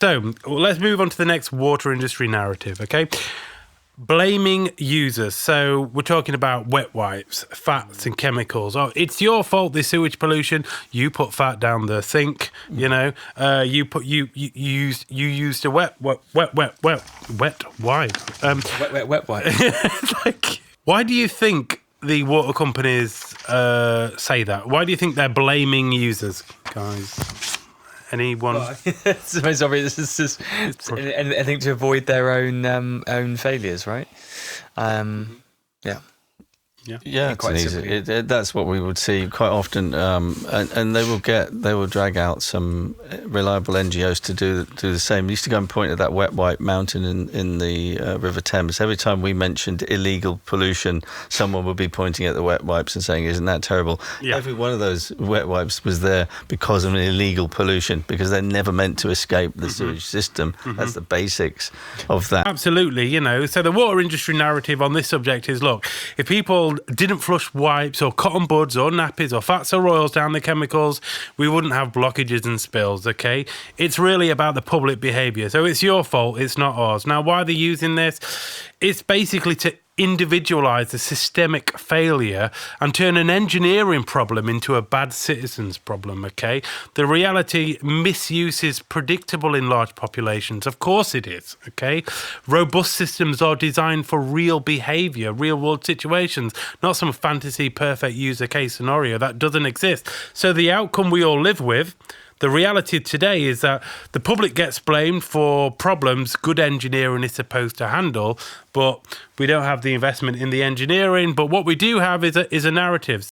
So let's move on to the next water industry narrative, okay? Blaming users. So we're talking about wet wipes, fats and chemicals. Oh, it's your fault, this sewage pollution. You put fat down the sink, you know. You used a wet wipe. Wet wipe. Why do you think the water companies say that? Why do you think they're blaming users, guys? Anyone? Well, it's the most obvious. I think to avoid their own failures, right? Yeah, quite it's easy. That's what we would see quite often, and they will drag out some reliable NGOs to do the same. We used to go and point at that wet wipe mountain in the River Thames. Every time we mentioned illegal pollution, someone would be pointing at the wet wipes and saying, "Isn't that terrible?" Yeah. Every one of those wet wipes was there because of an illegal pollution, because they're never meant to escape the sewage system. That's the basics of that. Absolutely, you know. So the water industry narrative on this subject is: look, if people didn't flush wipes or cotton buds or nappies or fats or oils down the chemicals, we wouldn't have blockages and spills, okay? It's really about the public behaviour. So it's your fault, it's not ours. Now, why are they using this? It's basically to individualise the systemic failure and turn an engineering problem into a bad citizens problem, okay? The reality, misuse is predictable in large populations. Of course it is, okay? Robust systems are designed for real behaviour, real-world situations, not some fantasy perfect user case scenario that doesn't exist. So the outcome we all live with, the reality today is that the public gets blamed for problems good engineering is supposed to handle, but we don't have the investment in the engineering. But what we do have is a narrative.